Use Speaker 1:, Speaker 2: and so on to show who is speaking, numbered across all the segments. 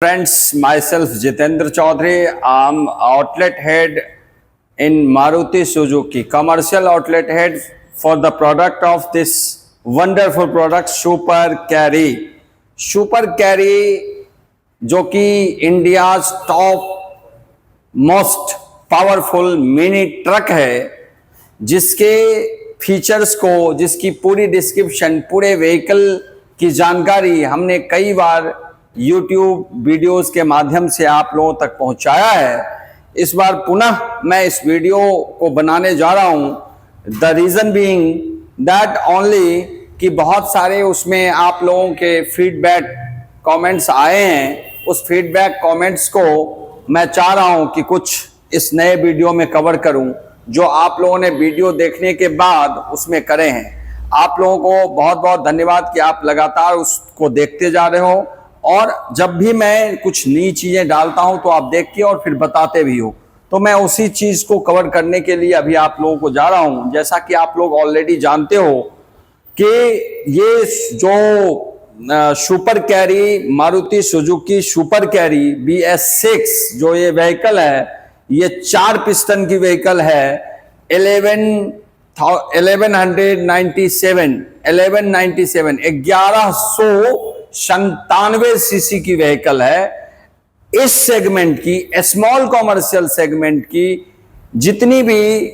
Speaker 1: Friends, myself Jitendra Chaudhary. I'm outlet head in Maruti Suzuki, commercial outlet head for the product of this wonderful product Super Carry. Super Carry जो कि India's top most powerful mini truck है, जिसके features को, जिसकी पूरी description, पूरे vehicle की जानकारी हमने कई बार YouTube वीडियोस के माध्यम से आप लोगों तक पहुंचाया है। इस बार पुनः मैं इस वीडियो को बनाने जा रहा हूं। The reason being that only कि बहुत सारे उसमें आप लोगों के फीडबैक कमेंट्स आए हैं। उस फीडबैक कमेंट्स को मैं चाह रहा हूं कि कुछ इस नए वीडियो में कवर करूं, जो आप लोगों ने वीडियो देखने के बाद उसमें करे हैं। आप लोगों को बहुत बहुत धन्यवाद कि आप लगातार उसको देखते जा रहे हो, और जब भी मैं कुछ नई चीज़ें डालता हूं तो आप देख के और फिर बताते भी हो। तो मैं उसी चीज़ को कवर करने के लिए अभी आप लोगों को जा रहा हूं। जैसा कि आप लोग ऑलरेडी जानते हो कि ये जो super carry, Maruti Suzuki super carry BS6 जो ये व्हीकल है, ये 4 पिस्टन की व्हीकल है। 1197 सीसी की व्हीकल है। इस सेगमेंट की, स्मॉल कॉमर्शियल सेगमेंट की, जितनी भी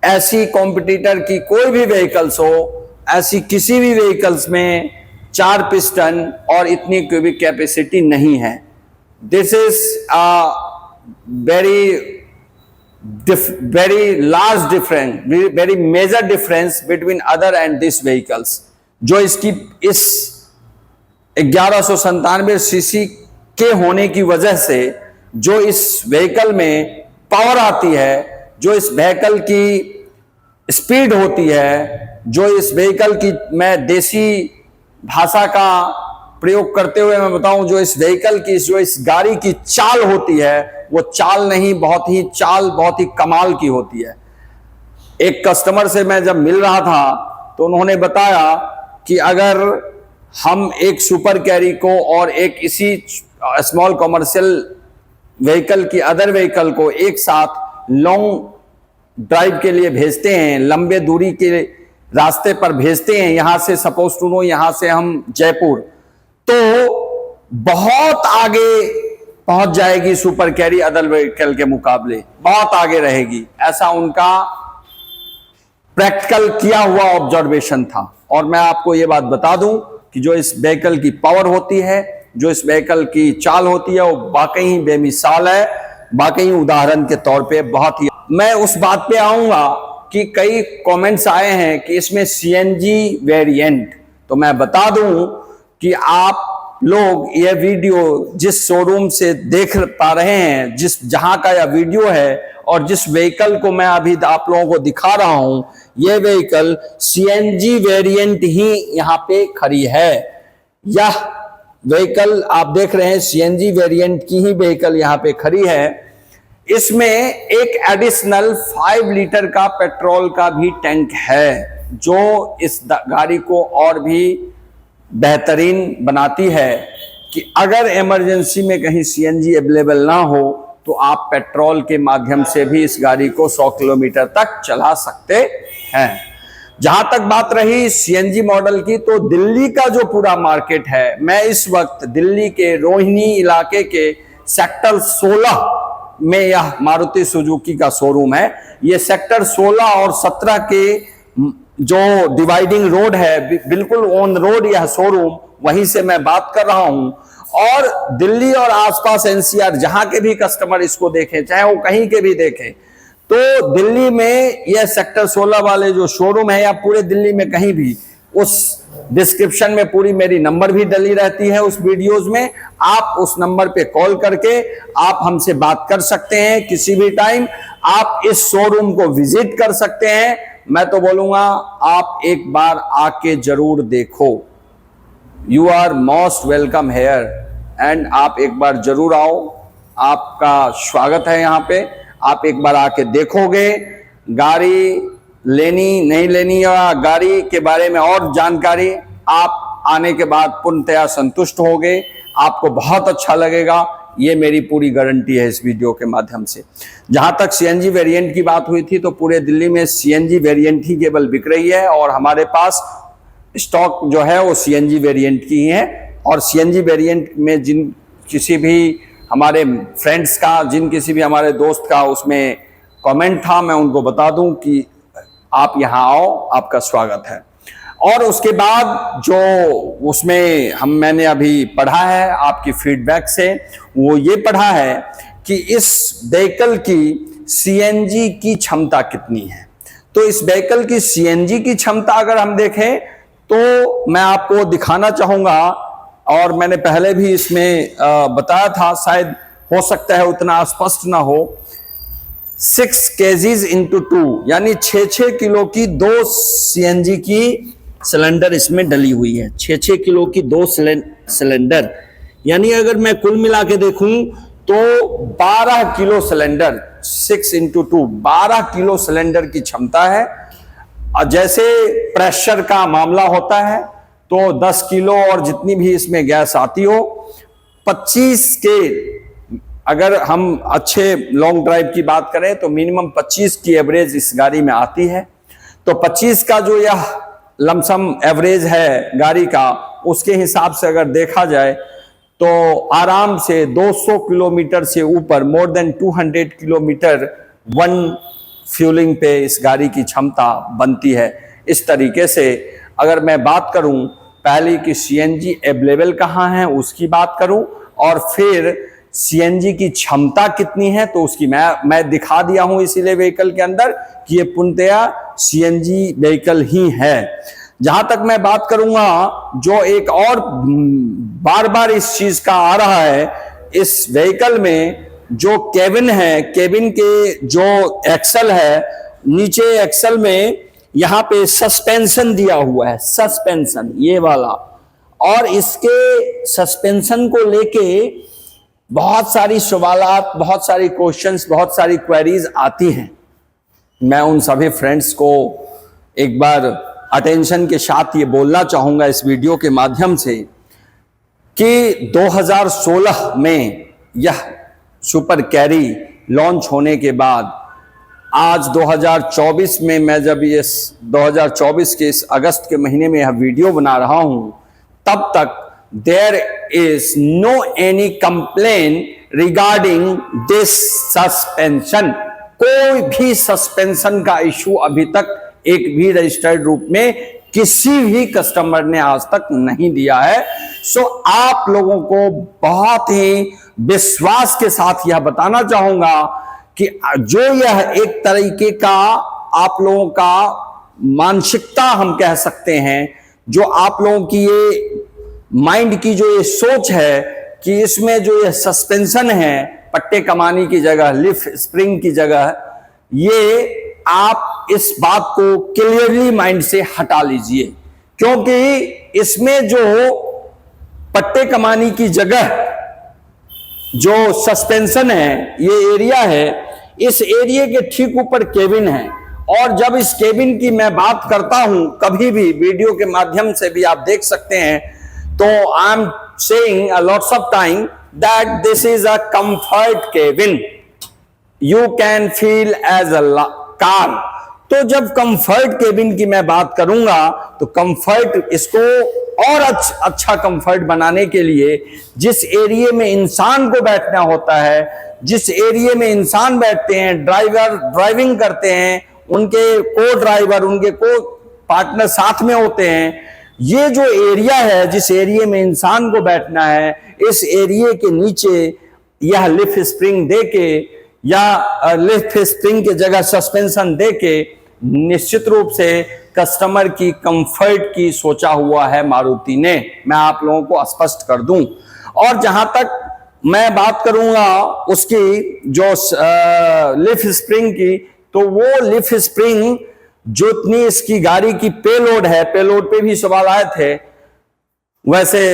Speaker 1: ऐसी कॉम्पिटिटर की कोई भी व्हीकल्स हो, ऐसी किसी भी व्हीकल्स में 4 पिस्टन और इतनी क्यूबिक कैपेसिटी नहीं है। This is very large difference, very major difference between other and this vehicles। जो इसकी इस 1197 सीसी के होने की वजह से जो इस व्हीकल में पावर आती है, जो इस व्हीकल की स्पीड होती है, जो इस व्हीकल की, मैं देसी भाषा का प्रयोग करते हुए मैं बताऊं, जो इस व्हीकल की, जो इस गाड़ी की चाल होती है, वो चाल नहीं, बहुत ही कमाल की होती है। एक कस्टमर से मैं जब मिल रहा था तो उन्होंने बताया कि अगर हम एक सुपर कैरी को और एक इसी स्मॉल कॉमर्शियल व्हीकल की अदर व्हीकल को एक साथ लॉन्ग ड्राइव के लिए भेजते हैं, लंबे दूरी के रास्ते पर भेजते हैं, यहां से सपोज टू नो, यहां से हम जयपुर, तो बहुत आगे पहुंच जाएगी सुपर कैरी अदर व्हीकल के मुकाबले, बहुत आगे रहेगी। ऐसा उनका प्रैक्टिकल किया हुआ ऑब्जर्वेशन था। और मैं आपको यह बात बता दूं कि जो इस व्हीकल की पावर होती है, जो इस व्हीकल की चाल होती है, वो वाकई ही बेमिसाल है, वाकई उदाहरण के तौर पे बहुत ही। मैं उस बात पे आऊंगा कि कई कमेंट्स आए हैं कि इसमें CNG वेरिएंट, तो मैं बता दूं कि आप लोग ये वीडियो जिस शोरूम से देख पा रहे हैं, जहां का यह वीडियो है, और जिस व्हीकल को मैं अभी आप लोगों को दिखा रहा हूं, ये व्हीकल CNG वेरिएंट ही यहां पे खड़ी है। यह व्हीकल आप देख रहे हैं, CNG वेरिएंट की ही व्हीकल यहां पे खड़ी है। इसमें एक एडिशनल 5 लीटर का पेट्रोल का भी टैंक है, जो इस गाड़ी को और भी बेहतरीन बनाती है कि अगर इमरजेंसी में कहीं CNG अवेलेबल ना हो तो आप पेट्रोल के माध्यम से भी इस गाड़ी को 100 किलोमीटर तक चला सकते हैं। जहां तक बात रही CNG मॉडल की, तो दिल्ली का जो पूरा मार्केट है, मैं इस वक्त दिल्ली के रोहिणी इलाके के सेक्टर 16 में यह मारुति सुजुकी का शोरूम है। यह सेक्टर 16 और 17 के जो डिवाइडिंग रोड है, बिल्कुल ऑन रोड यह शोरूम, वहीं से मैं बात कर रहा हूं। और दिल्ली और आसपास NCR जहां के भी कस्टमर इसको देखें, चाहे वो कहीं के भी देखें, तो दिल्ली में यह सेक्टर 16 वाले जो शोरूम है, या पूरे दिल्ली में कहीं भी, उस डिस्क्रिप्शन में पूरी मेरी नंबर भी डली रहती है उस वीडियोस में। आप उस नंबर पे कॉल करके आप हमसे बात कर सकते हैं किसी भी टाइम। आप इस शोरूम को विजिट कर सकते हैं। मैं तो बोलूंगा आप एक बार आके जरूर देखो। You are most welcome here, and आप एक बार जरूर आओ, आपका स्वागत है यहाँ पे। आप एक बार आके देखोगे, गाड़ी लेनी नहीं लेनी, या गाड़ी के बारे में और जानकारी आप आने के बाद पूर्णतया संतुष्ट होगे। आपको बहुत अच्छा लगेगा, ये मेरी पूरी गारंटी है इस वीडियो के माध्यम से। जहां तक सीएनजी वेरिएंट की बात हुई थी, तो पूरे दिल्ली में सीएनजी वेरिएंट ही केवल बिक रही है और हमारे पास स्टॉक जो है वो सीएनजी वेरिएंट की ही है। और सीएनजी वेरिएंट में जिन किसी भी हमारे फ्रेंड्स का, जिन किसी भी हमारे दोस्त का उसमें कमेंट था, मैं उनको बता दूं कि आप यहाँ आओ, आपका स्वागत है। और उसके बाद जो उसमें मैंने अभी पढ़ा है आपकी फीडबैक से, वो ये पढ़ा है कि इस व्हीकल की सीएनजी की क्षमता कितनी है। तो इस व्हीकल की सीएनजी की क्षमता अगर हम देखें तो मैं आपको दिखाना चाहूंगा, और मैंने पहले भी इसमें बताया था, शायद हो सकता है उतना स्पष्ट ना हो। 6 kgs इंटू 2 यानी 6 किलो की 2 सीएनजी की सिलेंडर इसमें डली हुई है। 6 किलो की 2 सिलेंडर, यानी अगर मैं कुल मिला के देखूं तो 12 kilo cylinder, 6 into 2 12 kilo cylinder की क्षमता है। जैसे प्रेशर का मामला होता है तो 10 किलो और जितनी भी इसमें गैस आती हो, 25 के अगर हम अच्छे लॉन्ग ड्राइव की बात करें तो मिनिमम 25 की एवरेज इस गाड़ी में आती है। तो 25 का जो यह लमसम एवरेज है गाड़ी का, उसके हिसाब से अगर देखा जाए तो आराम से 200 किलोमीटर से ऊपर, more than 200 kilometre one fuelling पे इस गाड़ी की क्षमता बनती है। इस तरीके से अगर मैं बात करूं, पहले कि सीएनजी अवेलेबल कहां है उसकी बात करूं, और फिर सीएनजी की क्षमता कितनी है तो उसकी मैं दिखा दिया हूं इसीलिए व्हीकल के अंदर कि ये पूर्णतया सीएनजी व्हीकल ही है। जहां तक मैं बात करूंगा, जो एक और बार बार इस चीज का आ रहा है, इस व्हीकल में जो केबिन है, केबिन के जो एक्सल है, नीचे एक्सल में यहां पे सस्पेंशन दिया हुआ है, सस्पेंशन ये वाला, और इसके सस्पेंशन को लेके बहुत सारी सवालात, बहुत सारी क्वेश्चंस, बहुत सारी क्वेरीज आती हैं। मैं उन सभी फ्रेंड्स को एक बार अटेंशन के साथ ये बोलना चाहूंगा इस वीडियो के माध्यम से कि 2016 में यह सुपर कैरी लॉन्च होने के बाद आज 2024 में मैं जब इस 2024 के इस अगस्त के महीने में यह वीडियो बना रहा हूं, तब तक there is no any complain regarding this suspension. कोई भी सस्पेंशन का इशू अभी तक एक भी रजिस्टर्ड रूप में किसी भी कस्टमर ने आज तक नहीं दिया है। सो आप लोगों को बहुत ही विश्वास के साथ यह बताना चाहूंगा कि जो यह एक तरीके का आप लोगों का मानसिकता हम कह सकते हैं, जो आप लोगों की ये माइंड की जो ये सोच है कि इसमें जो ये सस्पेंशन है, पट्टे कमानी की जगह, लिफ्ट स्प्रिंग की जगह, ये आप इस बात को क्लियरली माइंड से हटा लीजिए, क्योंकि इसमें जो पट्टे कमानी की जगह जो सस्पेंशन है, ये एरिया है, इस एरिया के ठीक ऊपर केबिन है। और जब इस केबिन की मैं बात करता हूं, कभी भी वीडियो के माध्यम से भी आप देख सकते हैं, तो I am saying a lots of time that this is a comfort cabin, you can feel as a car. तो जब कंफर्ट केबिन की मैं बात करूंगा तो कंफर्ट, इसको और अच्छा कंफर्ट बनाने के लिए जिस एरिया में इंसान को बैठना होता है, जिस एरिया में इंसान बैठते हैं, ड्राइवर ड्राइविंग करते हैं, उनके को ड्राइवर, उनके को पार्टनर साथ में होते हैं, ये जो एरिया है जिस एरिया में इंसान को बैठना है, इस एरिया के नीचे यह लिफ्ट स्प्रिंग देके या लिफ्ट स्प्रिंग की जगह सस्पेंशन देके निश्चित रूप से कस्टमर की कंफर्ट की सोचा हुआ है मारुति ने। मैं आप लोगों को स्पष्ट कर दूं। और जहां तक मैं बात करूंगा उसकी जो लिफ्ट स्प्रिंग की, तो वो लिफ्ट स्प्रिंग जितनी इसकी गाड़ी की पेलोड है, पेलोड पे भी सवाल आए थे, वैसे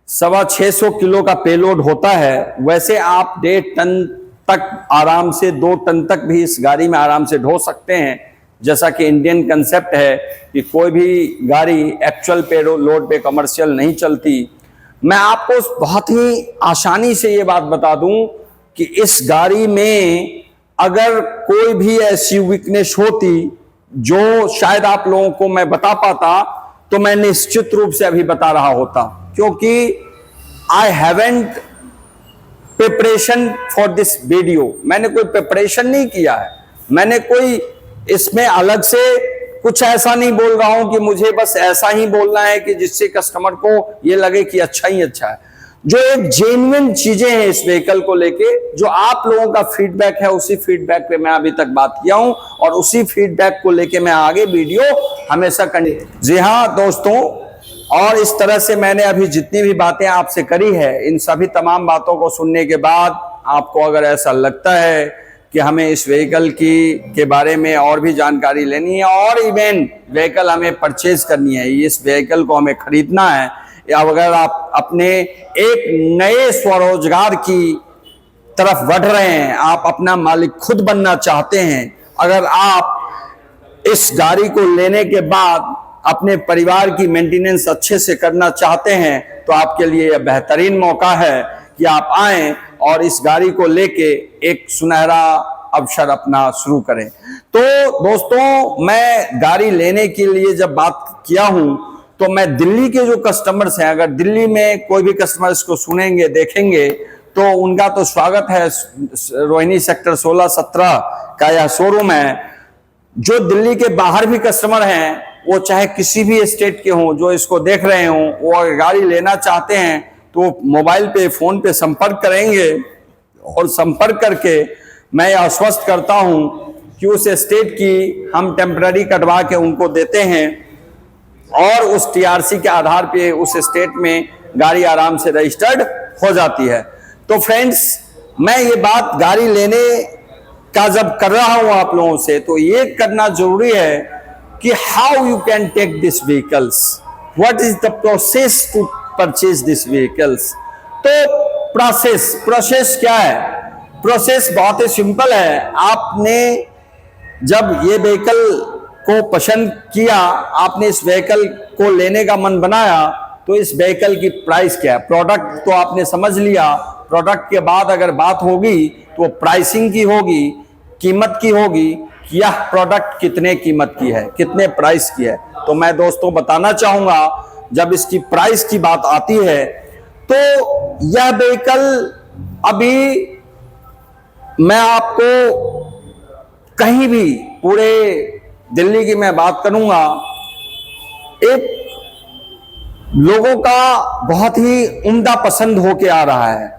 Speaker 1: 625 किलो का पेलोड होता है, वैसे आप 1.5 टन तक आराम से, 2 टन तक भी इस गाड़ी में आराम से ढो सकते हैं। जैसा कि इंडियन कंसेप्ट है कि कोई भी गाड़ी एक्चुअल पे लोड पे कमर्शियल नहीं चलती, मैं आपको बहुत ही आसानी से ये बात बता दूं कि इस गाड़ी में अगर कोई भी ऐसी वीकनेस होती जो शायद आप लोगों को मैं बता पाता, तो मैं निश्चित रूप से अभी बता रहा होता, क्योंकि I haven't preparation for this video. मैंने कोई प्रिपरेशन नहीं किया है, मैंने कोई इसमें अलग से कुछ ऐसा नहीं बोल रहा हूं कि मुझे बस ऐसा ही बोलना है कि जिससे कस्टमर को ये लगे कि अच्छा ही अच्छा है। जो एक जेन्युइन चीजें हैं इस व्हीकल को लेके, जो आप लोगों का फीडबैक है, उसी फीडबैक पे मैं अभी तक बात किया हूं और उसी फीडबैक को लेके मैं आगे वीडियो हमेशा कंटिन्यू। जी हाँ दोस्तों, और इस तरह से मैंने अभी जितनी भी बातें आपसे करी है, इन सभी तमाम बातों को सुनने के बाद आपको अगर ऐसा लगता है कि हमें इस व्हीकल के बारे में और भी जानकारी लेनी है और इवन व्हीकल हमें परचेज करनी है, इस व्हीकल को हमें खरीदना है, या अगर आप अपने एक नए स्वरोजगार की तरफ बढ़ रहे हैं, आप अपना मालिक खुद बनना चाहते हैं, अगर आप इस गाड़ी को लेने के बाद अपने परिवार की मेंटेनेंस अच्छे से करना चाहते हैं, तो आपके लिए यह बेहतरीन मौका है कि आप आएं और इस गाड़ी को लेके एक सुनहरा अवसर अपना शुरू करें। तो दोस्तों, मैं गाड़ी लेने के लिए जब बात किया हूं, तो मैं दिल्ली के जो कस्टमर्स हैं, अगर दिल्ली में कोई भी कस्टमर इसको सुनेंगे देखेंगे तो उनका तो स्वागत है। रोहिणी सेक्टर 16-17 का यह शोरूम है। जो दिल्ली के बाहर भी कस्टमर हैं, वो चाहे किसी भी स्टेट के हों, जो इसको देख रहे हों, वो अगर गाड़ी लेना चाहते हैं तो मोबाइल पे फोन पे संपर्क करेंगे, और संपर्क करके मैं आश्वस्त करता हूं कि उस स्टेट की हम टेम्पररी कटवा के उनको देते हैं और उस टीआरसी के आधार पे उस स्टेट में गाड़ी आराम से रजिस्टर्ड हो जाती है। तो फ्रेंड्स, मैं ये बात गाड़ी लेने का जब कर रहा हूं आप लोगों से, तो ये करना जरूरी है कि how you can take this vehicles, what is the process to purchase this vehicles. तो प्रोसेस क्या है? प्रोसेस बहुत ही सिंपल है। आपने जब ये व्हीकल को पसंद किया, आपने इस व्हीकल को लेने का मन बनाया, तो इस व्हीकल की प्राइस क्या है? प्रोडक्ट तो आपने समझ लिया, प्रोडक्ट के बाद अगर बात होगी तो प्राइसिंग की होगी, कीमत की होगी कि यह प्रोडक्ट कितने कीमत की है, कितने प्राइस की है। तो मैं दोस्तों बताना चाहूंगा, जब इसकी प्राइस की बात आती है तो यह व्हीकल अभी मैं आपको कहीं भी, पूरे दिल्ली की मैं बात करूंगा, एक लोगों का बहुत ही उम्दा पसंद होके आ रहा है।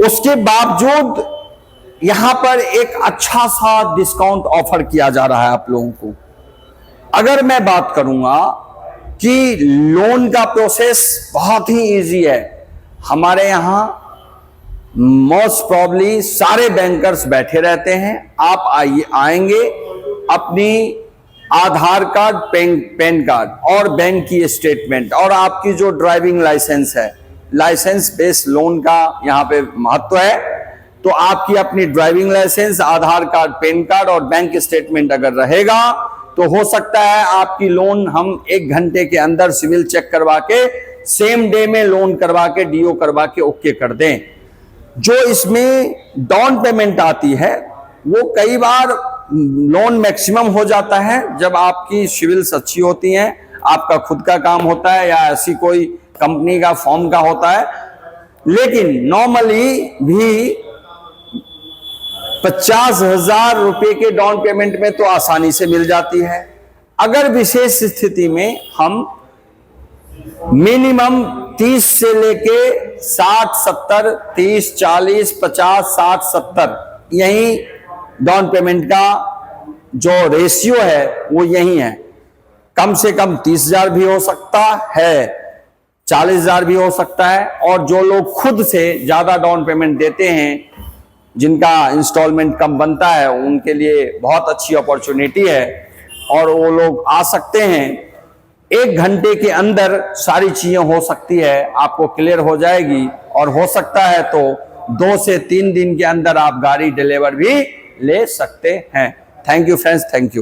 Speaker 1: उसके बावजूद यहां पर एक अच्छा सा डिस्काउंट ऑफर किया जा रहा है आप लोगों को। अगर मैं बात करूंगा कि लोन का प्रोसेस बहुत ही इजी है, हमारे यहां मोस्ट प्रॉब्ली सारे बैंकर्स बैठे रहते हैं। आप आएंगे, अपनी आधार कार्ड, पैन कार्ड और बैंक की स्टेटमेंट और आपकी जो ड्राइविंग लाइसेंस है, लाइसेंस बेस्ड लोन का यहाँ पे महत्व है। तो आपकी अपनी ड्राइविंग लाइसेंस, आधार कार्ड, पैन कार्ड और बैंक स्टेटमेंट अगर रहेगा, तो हो सकता है आपकी लोन हम 1 घंटे के अंदर सिविल चेक करवा के, सेम डे में लोन करवा के, डीओ करवा के ओके कर दें। जो इसमें डाउन पेमेंट आती है, वो कई बार लोन मैक्सिमम हो जाता है जब आपकी सिविल्स अच्छी होती हैं, आपका खुद का काम होता है या ऐसी कोई कंपनी का फॉर्म का होता है। लेकिन नॉर्मली भी 50,000 रुपए के डाउन पेमेंट में तो आसानी से मिल जाती है। अगर विशेष स्थिति में हम मिनिमम 30 से लेके 60, 70, 30, 40, 50, 60, 70 यही डाउन पेमेंट का जो रेशियो है वो यही है। कम से कम 30,000 भी हो सकता है, 40,000 भी हो सकता है। और जो लोग खुद से ज्यादा डाउन पेमेंट देते हैं, जिनका इंस्टॉलमेंट कम बनता है, उनके लिए बहुत अच्छी अपॉर्चुनिटी है और वो लोग आ सकते हैं। 1 घंटे के अंदर सारी चीजें हो सकती है, आपको क्लियर हो जाएगी और हो सकता है तो 2 से 3 दिन के अंदर आप गाड़ी डिलीवर भी ले सकते हैं। Thank you friends, thank you.